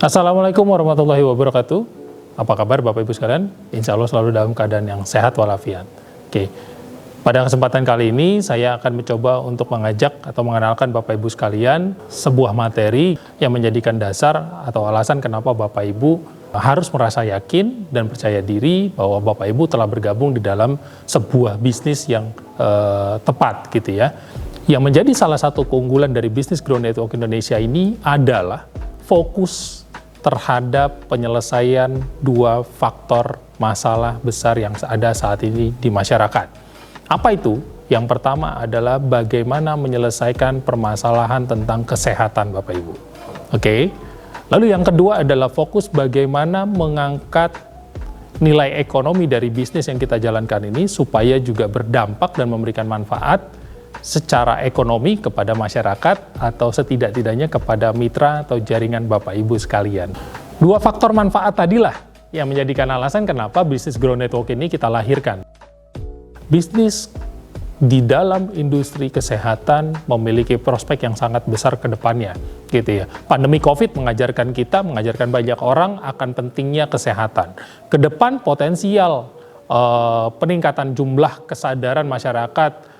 Assalamualaikum warahmatullahi wabarakatuh. Apa kabar Bapak Ibu sekalian? Insya Allah selalu dalam keadaan yang sehat walafiat. Oke, pada kesempatan kali ini saya akan mencoba untuk mengajak atau mengenalkan Bapak Ibu sekalian sebuah materi yang menjadikan dasar atau alasan kenapa Bapak Ibu harus merasa yakin dan percaya diri bahwa Bapak Ibu telah bergabung di dalam sebuah bisnis yang tepat gitu ya. Yang menjadi salah satu keunggulan dari bisnis Grow Network Indonesia ini adalah fokus terhadap penyelesaian dua faktor masalah besar yang ada saat ini di masyarakat. Apa itu? Yang pertama adalah bagaimana menyelesaikan permasalahan tentang kesehatan Bapak Ibu. Oke. Lalu yang kedua adalah fokus bagaimana mengangkat nilai ekonomi dari bisnis yang kita jalankan ini supaya juga berdampak dan memberikan manfaat secara ekonomi kepada masyarakat atau setidak-tidaknya kepada mitra atau jaringan Bapak Ibu sekalian. Dua faktor manfaat tadilah yang menjadikan alasan kenapa bisnis Grow Network ini kita lahirkan. Bisnis di dalam industri kesehatan memiliki prospek yang sangat besar ke depannya, gitu ya. Pandemi COVID mengajarkan banyak orang akan pentingnya kesehatan. Ke depan potensial peningkatan jumlah kesadaran masyarakat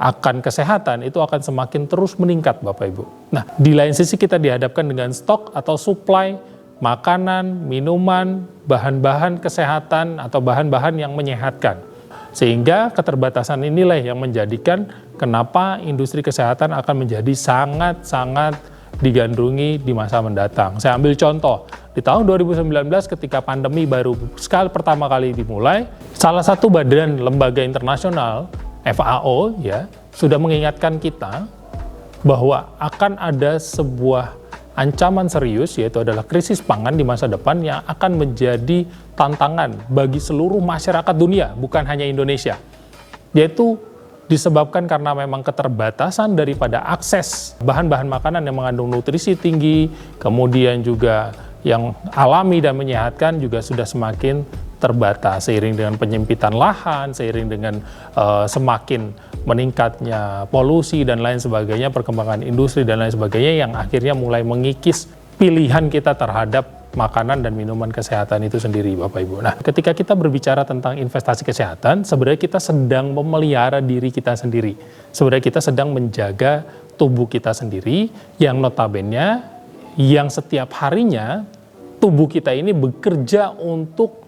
akan kesehatan itu akan semakin terus meningkat Bapak Ibu. Nah, di lain sisi kita dihadapkan dengan stok atau supply makanan, minuman, bahan-bahan kesehatan atau bahan-bahan yang menyehatkan. Sehingga keterbatasan inilah yang menjadikan kenapa industri kesehatan akan menjadi sangat-sangat digandrungi di masa mendatang. Saya ambil contoh, di tahun 2019 ketika pandemi baru pertama kali dimulai, salah satu badan lembaga internasional FAO ya sudah mengingatkan kita bahwa akan ada sebuah ancaman serius, yaitu adalah krisis pangan di masa depan yang akan menjadi tantangan bagi seluruh masyarakat dunia, bukan hanya Indonesia. Yaitu disebabkan karena memang keterbatasan daripada akses bahan-bahan makanan yang mengandung nutrisi tinggi, kemudian juga yang alami dan menyehatkan juga sudah semakin terbatas seiring dengan penyempitan lahan, seiring dengan semakin meningkatnya polusi dan lain sebagainya, perkembangan industri dan lain sebagainya yang akhirnya mulai mengikis pilihan kita terhadap makanan dan minuman kesehatan itu sendiri Bapak Ibu. Nah, ketika kita berbicara tentang investasi kesehatan, sebenarnya kita sedang memelihara diri kita sendiri. Sebenarnya kita sedang menjaga tubuh kita sendiri yang notabene yang setiap harinya tubuh kita ini bekerja untuk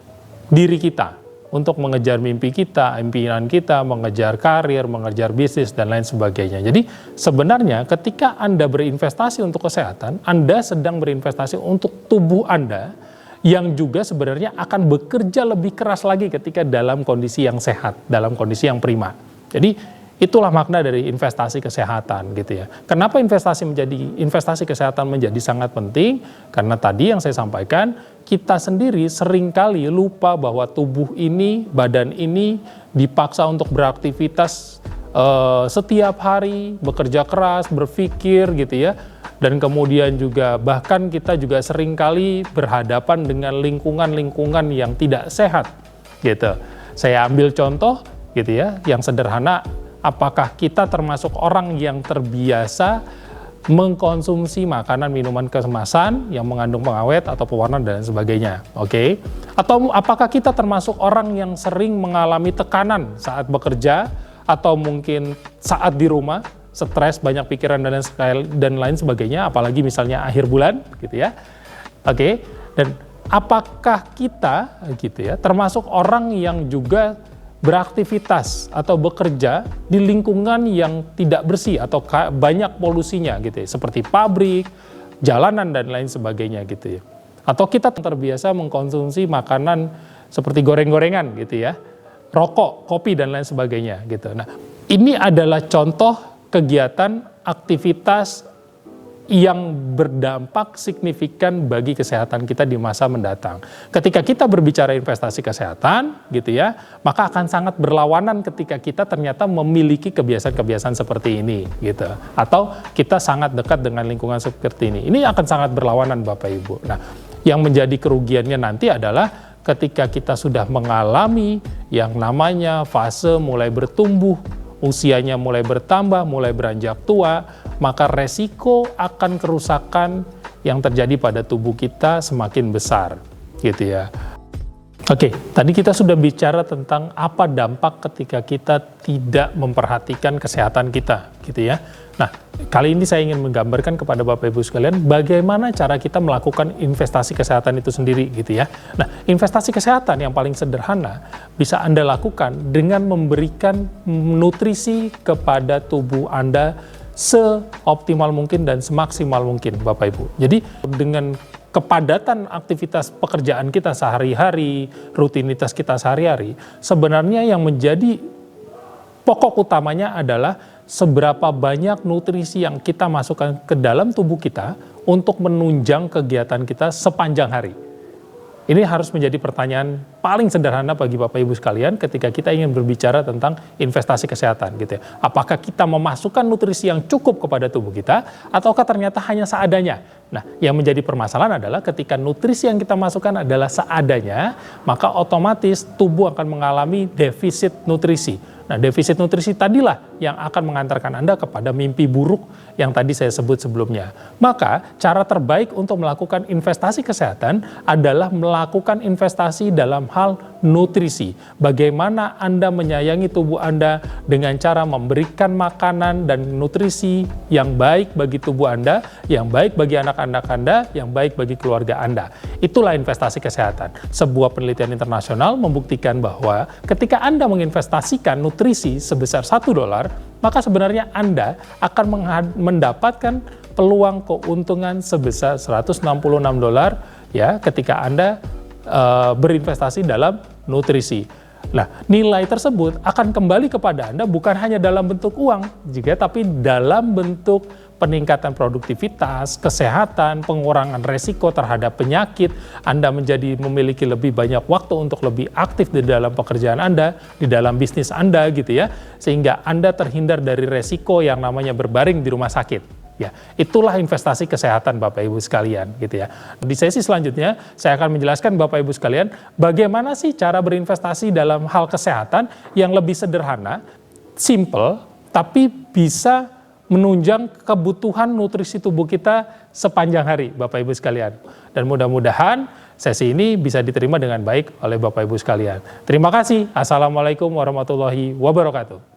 diri kita, untuk mengejar mimpi kita, impian kita, mengejar karir, mengejar bisnis, dan lain sebagainya. Jadi sebenarnya ketika Anda berinvestasi untuk kesehatan, Anda sedang berinvestasi untuk tubuh Anda yang juga sebenarnya akan bekerja lebih keras lagi ketika dalam kondisi yang sehat, dalam kondisi yang prima. Jadi itulah makna dari investasi kesehatan gitu ya. Kenapa investasi kesehatan menjadi sangat penting? Karena tadi yang saya sampaikan, kita sendiri seringkali lupa bahwa tubuh ini, badan ini dipaksa untuk beraktivitas setiap hari, bekerja keras, berpikir gitu ya. Dan kemudian juga bahkan kita juga seringkali berhadapan dengan lingkungan-lingkungan yang tidak sehat gitu. Saya ambil contoh gitu ya, yang sederhana. Apakah kita termasuk orang yang terbiasa mengkonsumsi makanan minuman kemasan yang mengandung pengawet atau pewarna dan sebagainya, oke? Atau apakah kita termasuk orang yang sering mengalami tekanan saat bekerja atau mungkin saat di rumah, stres, banyak pikiran dan lain sebagainya, apalagi misalnya akhir bulan, gitu ya, oke? Dan apakah kita, gitu ya, termasuk orang yang juga beraktivitas atau bekerja di lingkungan yang tidak bersih atau banyak polusinya gitu ya, seperti pabrik, jalanan dan lain sebagainya gitu ya. Atau kita terbiasa mengkonsumsi makanan seperti goreng-gorengan gitu ya, rokok, kopi dan lain sebagainya gitu. Nah, ini adalah contoh kegiatan aktivitas yang berdampak signifikan bagi kesehatan kita di masa mendatang. Ketika kita berbicara investasi kesehatan, gitu ya, maka akan sangat berlawanan ketika kita ternyata memiliki kebiasaan-kebiasaan seperti ini, gitu. Atau kita sangat dekat dengan lingkungan seperti ini. Ini akan sangat berlawanan, Bapak Ibu. Nah, yang menjadi kerugiannya nanti adalah ketika kita sudah mengalami yang namanya fase mulai bertumbuh, usianya mulai bertambah, mulai beranjak tua, maka resiko akan kerusakan yang terjadi pada tubuh kita semakin besar, gitu ya. Oke, tadi kita sudah bicara tentang apa dampak ketika kita tidak memperhatikan kesehatan kita, gitu ya. Nah, kali ini saya ingin menggambarkan kepada Bapak Ibu sekalian bagaimana cara kita melakukan investasi kesehatan itu sendiri, gitu ya. Nah, investasi kesehatan yang paling sederhana bisa Anda lakukan dengan memberikan nutrisi kepada tubuh Anda seoptimal mungkin dan semaksimal mungkin, Bapak Ibu. Jadi, dengan kepadatan aktivitas pekerjaan kita sehari-hari, rutinitas kita sehari-hari, sebenarnya yang menjadi pokok utamanya adalah seberapa banyak nutrisi yang kita masukkan ke dalam tubuh kita untuk menunjang kegiatan kita sepanjang hari. Ini harus menjadi pertanyaan paling sederhana bagi Bapak Ibu sekalian ketika kita ingin berbicara tentang investasi kesehatan, gitu ya. Apakah kita memasukkan nutrisi yang cukup kepada tubuh kita, ataukah ternyata hanya seadanya? Nah, yang menjadi permasalahan adalah ketika nutrisi yang kita masukkan adalah seadanya, maka otomatis tubuh akan mengalami defisit nutrisi. Nah, defisit nutrisi tadilah yang akan mengantarkan Anda kepada mimpi buruk yang tadi saya sebut sebelumnya. Maka, cara terbaik untuk melakukan investasi kesehatan adalah melakukan investasi dalam hal nutrisi. Bagaimana Anda menyayangi tubuh Anda dengan cara memberikan makanan dan nutrisi yang baik bagi tubuh Anda, yang baik bagi anak-anak Anda, yang baik bagi keluarga Anda. Itulah investasi kesehatan. Sebuah penelitian internasional membuktikan bahwa ketika Anda menginvestasikan nutrisi sebesar $1, maka sebenarnya Anda akan mendapatkan peluang keuntungan sebesar $166 ya ketika Anda berinvestasi dalam nutrisi. Nah, nilai tersebut akan kembali kepada Anda bukan hanya dalam bentuk uang, tapi dalam bentuk peningkatan produktivitas, kesehatan, pengurangan resiko terhadap penyakit. Anda menjadi memiliki lebih banyak waktu untuk lebih aktif di dalam pekerjaan Anda, di dalam bisnis Anda, gitu ya, sehingga Anda terhindar dari resiko yang namanya berbaring di rumah sakit. Ya, itulah investasi kesehatan Bapak Ibu sekalian, gitu ya. Di sesi selanjutnya saya akan menjelaskan Bapak Ibu sekalian bagaimana sih cara berinvestasi dalam hal kesehatan yang lebih sederhana, simple, tapi bisa menunjang kebutuhan nutrisi tubuh kita sepanjang hari, Bapak Ibu sekalian. Dan mudah-mudahan sesi ini bisa diterima dengan baik oleh Bapak Ibu sekalian. Terima kasih. Assalamualaikum warahmatullahi wabarakatuh.